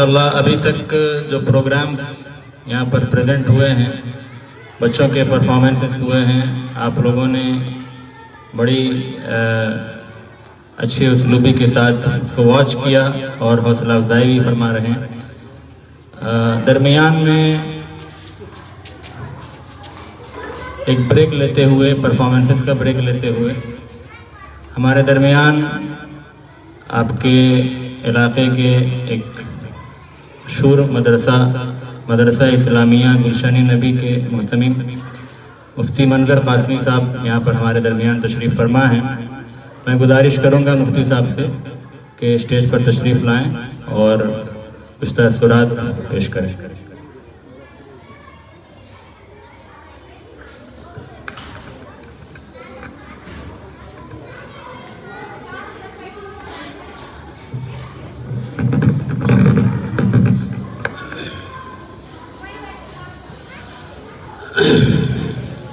ماشاءاللہ ابھی تک جو پروگرامز یہاں پر پریزنٹ ہوئے ہیں، بچوں کے پرفارمنسز ہوئے ہیں، آپ لوگوں نے بڑی اچھی اسلوبی کے ساتھ اس کو واچ کیا اور حوصلہ افزائی بھی فرما رہے ہیں۔ درمیان میں ایک بریک لیتے ہوئے، پرفارمنسز کا بریک لیتے ہوئے، ہمارے درمیان آپ کے علاقے کے ایک مشہور مدرسہ اسلامیہ گلشن نبی کے محتمم مفتی منظر قاسمی صاحب یہاں پر ہمارے درمیان تشریف فرما ہیں۔ میں گزارش کروں گا مفتی صاحب سے کہ اسٹیج پر تشریف لائیں اور کچھ تاثرات پیش کریں۔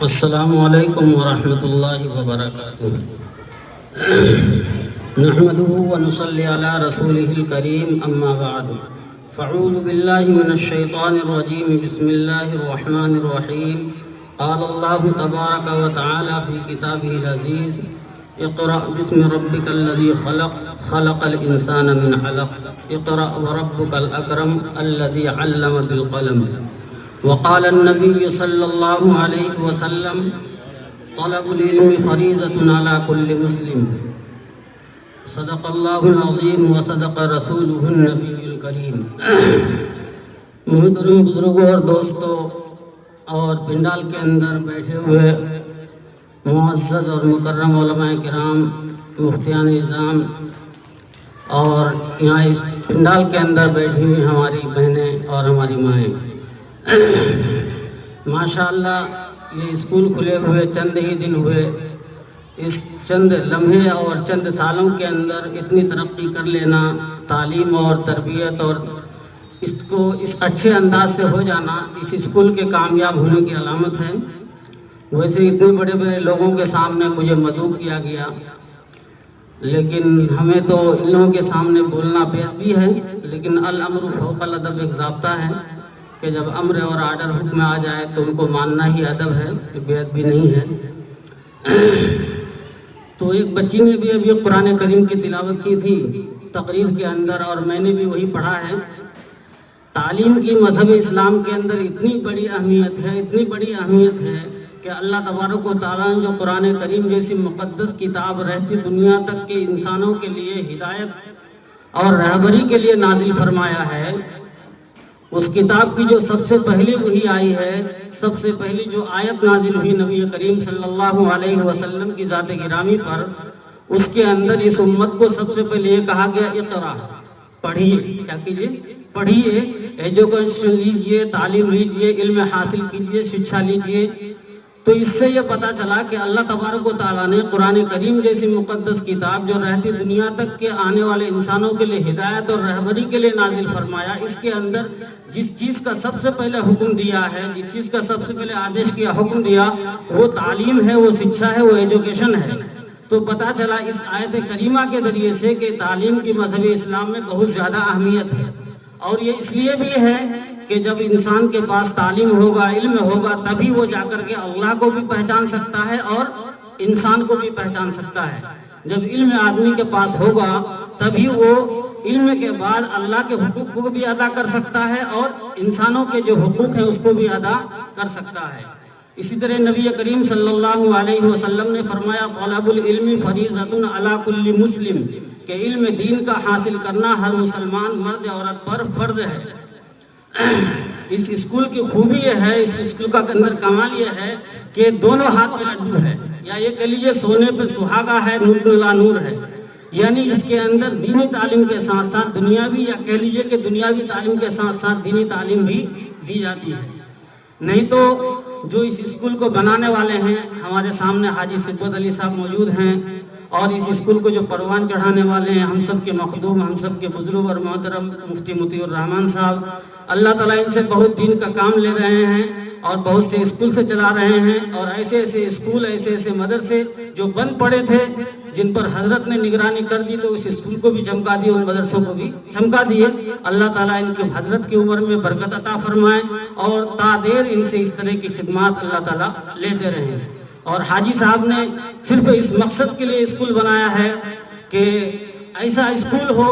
السلام علیکم ورحمۃ اللہ وبرکاتہ۔ نحمده ونصلی علی رسولہ الکریم، اما بعد فاعوذ باللہ من الشیطان الرجیم، بسم اللہ الرحمن الرحیم۔ قال اللہ تبارک وتعالی فی کتابہ العزیز، اقرأ بسم ربک الذی خلق، خلق الانسان من علق، اقرأ وربک الاکرم الذی علم بالقلم۔ وقال النبي صلى الله عليه وسلم، طلب العلم فريضة على كل مسلم۔ صدق الله العظيم وصدق رسوله النبي الكريم۔ محترم بزرگوں اور دوستوں اور پنڈال کے اندر بیٹھے ہوئے معزز اور مکرم علماء کرام، مفتیان نظام، اور یہاں اس پنڈال کے اندر بیٹھی ہوئی ہماری بہنیں اور ہماری مائیں، ماشاءاللہ یہ اسکول کھلے ہوئے چند ہی دن ہوئے، اس چند لمحے اور چند سالوں کے اندر اتنی ترقی کر لینا، تعلیم اور تربیت اور اس کو اس اچھے انداز سے ہو جانا اس اسکول کے کامیاب ہونے کی علامت ہے۔ ویسے اتنے بڑے بڑے لوگوں کے سامنے مجھے مدعو کیا گیا، لیکن ہمیں تو ان لوگوں کے سامنے بولنا بیعت بھی ہے، لیکن الامر فوق الادب ایک ضابطہ ہے کہ جب امر اور آرڈر حکم آ جائے تو ان کو ماننا ہی ادب ہے، بیعت بھی نہیں ہے۔ تو ایک بچی نے بھی ابھی قرآن کریم کی تلاوت کی تھی تقریر کے اندر، اور میں نے بھی وہی پڑھا ہے۔ تعلیم کی مذہب اسلام کے اندر اتنی بڑی اہمیت ہے، اتنی بڑی اہمیت ہے کہ اللہ تبارک و تعالیٰ نے جو قرآن کریم جیسی مقدس کتاب رہتی دنیا تک کے انسانوں کے لیے ہدایت اور رہبری کے لیے نازل فرمایا ہے، اس کتاب کی جو سب سے پہلی وحی آئی ہے، سب سے پہلی جو آیت نازل ہوئی نبی کریم صلی اللہ علیہ وسلم کی ذات گرامی پر، اس کے اندر اس امت کو سب سے پہلے یہ کہا گیا اقرا، پڑھیے، کیا کیجئے؟ پڑھیے، ایجوکیشن لیجئے، تعلیم لیجئے، علم حاصل کیجئے، شکشا لیجئے۔ تو اس سے یہ پتا چلا کہ اللہ تبارک و تعالیٰ نے قرآن کریم جیسی مقدس کتاب جو رہتی دنیا تک کے آنے والے انسانوں کے لیے ہدایت اور رہبری کے لیے نازل فرمایا، اس کے اندر جس چیز کا سب سے پہلے حکم دیا ہے، جس چیز کا سب سے پہلے آدیش کیا، حکم دیا، وہ تعلیم ہے، وہ شکشا ہے، وہ ایجوکیشن ہے۔ تو پتا چلا اس آیت کریمہ کے ذریعے سے کہ تعلیم کی مذہب اسلام میں بہت زیادہ اہمیت ہے، اور یہ اس لیے بھی ہے کہ جب انسان کے پاس تعلیم ہوگا، علم ہوگا، تبھی وہ جا کر کے اللہ کو بھی پہچان سکتا ہے اور انسان کو بھی پہچان سکتا ہے۔ جب علم آدمی کے پاس ہوگا تبھی وہ علم کے بعد اللہ کے حقوق کو بھی ادا کر سکتا ہے اور انسانوں کے جو حقوق ہیں اس کو بھی ادا کر سکتا ہے۔ اسی طرح نبی کریم صلی اللہ علیہ وسلم نے فرمایا، طلب العلم فریضۃ علی کل مسلم، کہ علم دین کا حاصل کرنا ہر مسلمان مرد عورت پر فرض ہے۔ اس اسکول کی خوبی یہ ہے، اس اسکول کا اندر کمال یہ ہے کہ دونوں ہاتھ میں لڈو ہے، یا یہ کہہ لیجیے سونے پہ سہاگا ہے، نور لا نور ہے، یعنی اس کے اندر دینی تعلیم کے ساتھ ساتھ دنیاوی، یا کہہ لیجیے کہ دنیاوی تعلیم کے ساتھ ساتھ دینی تعلیم بھی دی جاتی ہے۔ نہیں تو جو اس اسکول کو بنانے والے ہیں، ہمارے سامنے حاجی صبت علی صاحب موجود ہیں، اور اس اسکول کو جو پروان چڑھانے والے ہیں ہم سب کے مخدوم، ہم سب کے بزرگ اور محترم مفتی مطیع الرحمن صاحب، اللہ تعالیٰ ان سے بہت دین کا کام لے رہے ہیں، اور بہت سے اسکول سے چلا رہے ہیں، اور ایسے ایسے اسکول، ایسے ایسے مدرسے جو بند پڑے تھے، جن پر حضرت نے نگرانی کر دی تو اس اسکول کو بھی چمکا دیے، ان مدرسوں کو بھی چمکا دیے۔ اللہ تعالیٰ ان کی حضرت کی عمر میں برکت عطا فرمائے اور تا دیر ان سے اس طرح کی خدمات اللہ تعالیٰ لیتے رہیں۔ اور حاجی صاحب نے صرف اس مقصد کے لیے اسکول بنایا ہے کہ ایسا اسکول ہو،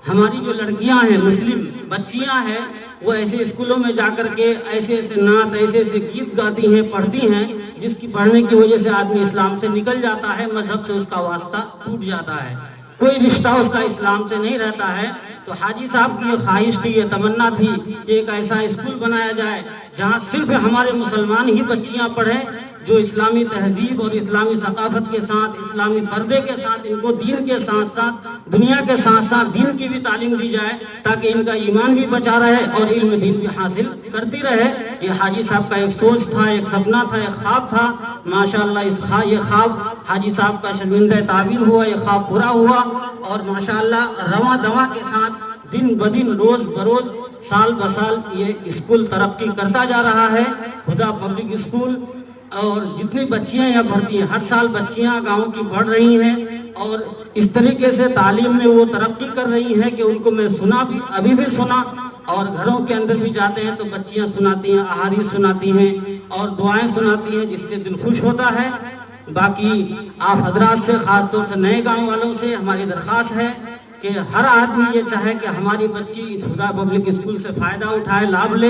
ہماری جو لڑکیاں ہیں، مسلم بچیاں ہیں، وہ ایسے اسکولوں میں جا کر کے ایسے ایسے نعت، ایسے ایسے گیت گاتی ہیں، پڑھتی ہیں، جس کی پڑھنے کی وجہ سے آدمی اسلام سے نکل جاتا ہے، مذہب سے اس کا واسطہ ٹوٹ جاتا ہے، کوئی رشتہ اس کا اسلام سے نہیں رہتا ہے۔ تو حاجی صاحب کی یہ خواہش تھی، یہ تمنا تھی کہ ایک ایسا اسکول بنایا جائے جہاں صرف ہمارے مسلمان ہی بچیاں پڑھیں، جو اسلامی تہذیب اور اسلامی ثقافت کے ساتھ، اسلامی پردے کے ساتھ، ان کو دین کے ساتھ ساتھ، دنیا کے ساتھ ساتھ دین کی بھی تعلیم دی جائے، تاکہ ان کا ایمان بھی بچا رہے اور علم دین بھی حاصل کرتی رہے۔ یہ حاجی صاحب کا ایک سوچ تھا، ایک سپنا تھا، ایک خواب تھا۔ ماشاءاللہ یہ خواب حاجی صاحب کا شرمندہ تعبیر ہوا، یہ خواب پورا ہوا، اور ماشاءاللہ رواں دواں کے ساتھ دن بدن، روز بروز، سال بسال یہ اسکول ترقی کرتا جا رہا ہے، خدا پبلک اسکول۔ اور جتنی بچیاں یہاں پڑھتی ہیں، ہر سال بچیاں گاؤں کی بڑھ رہی ہیں، اور اس طریقے سے تعلیم میں وہ ترقی کر رہی ہیں کہ ان کو میں سنا بھی، ابھی بھی سنا، اور گھروں کے اندر بھی جاتے ہیں تو بچیاں سناتی ہیں، احادیث سناتی ہیں اور دعائیں سناتی ہیں، جس سے دل خوش ہوتا ہے۔ باقی آپ حضرات سے، خاص طور سے نئے گاؤں والوں سے ہماری درخواست ہے کہ ہر آدمی یہ چاہے کہ ہماری بچی اس خدا پبلک اسکول سے فائدہ اٹھائے، لابھ لے،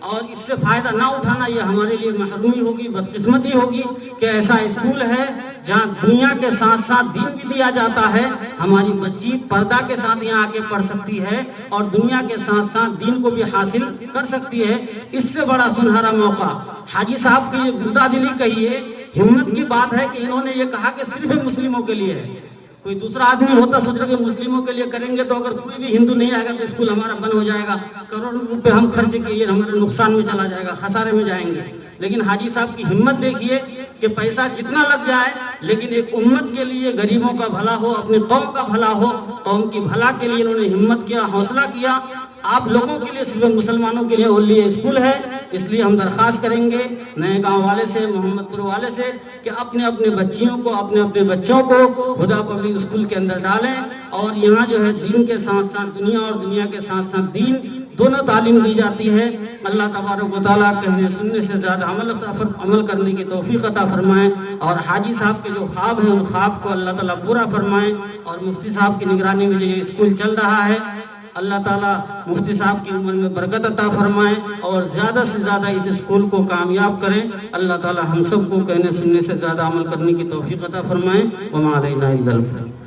اور اس سے فائدہ نہ اٹھانا یہ ہمارے لیے محرومی ہوگی، بدقسمتی ہوگی کہ ایسا اسکول ہے جہاں دنیا کے ساتھ ساتھ دین بھی دیا جاتا ہے۔ ہماری بچی پردہ کے ساتھ یہاں آ کے پڑھ سکتی ہے اور دنیا کے ساتھ ساتھ دین کو بھی حاصل کر سکتی ہے۔ اس سے بڑا سنہرا موقع حاجی صاحب کی یہ گردہ دلی کہیے، ہمت کی بات ہے کہ انہوں نے یہ کہا کہ صرف مسلموں کے لیے ہے۔ کوئی دوسرا آدمی ہوتا سوچ رہا کہ مسلموں کے لیے کریں گے تو اگر کوئی بھی ہندو نہیں آئے گا تو اسکول ہمارا بند ہو جائے گا، کروڑوں روپے ہم خرچ کیے، ہمارے نقصان میں چلا جائے گا، خسارے میں جائیں گے۔ لیکن حاجی صاحب کی ہمت دیکھیے کہ پیسہ جتنا لگ جائے لیکن ایک امت کے لیے، غریبوں کا بھلا ہو، اپنی قوم کا بھلا ہو، قوم کی بھلا کے لیے انہوں نے ہمت کیا، حوصلہ کیا۔ آپ لوگوں کے لیے، صرف مسلمانوں کے لیے اولی اسکول ہے، اس لیے ہم درخواست کریں گے نئے گاؤں والے سے، محمد پور والے سے کہ اپنے اپنے بچیوں کو، اپنے اپنے بچوں کو خدا پبلک اسکول کے اندر ڈالیں، اور یہاں جو ہے دین کے ساتھ ساتھ دنیا، اور دنیا کے ساتھ ساتھ دین، دونوں تعلیم دی جاتی ہے۔ اللہ تبارک و تعالیٰ کہنے سننے سے زیادہ عمل کرنے کی توفیق عطا فرمائیں، اور حاجی صاحب کے جو خواب ہیں ان خواب کو اللہ تعالیٰ پورا فرمائیں، اور مفتی صاحب کی نگرانی میں جو یہ اسکول چل رہا ہے، اللہ تعالیٰ مفتی صاحب کی عمر میں برکت عطا فرمائیں اور زیادہ سے زیادہ اس اسکول کو کامیاب کریں۔ اللہ تعالیٰ ہم سب کو کہنے سننے سے زیادہ عمل کرنے کی توفیق عطا فرمائیں۔ وما علینا الا البلاغ۔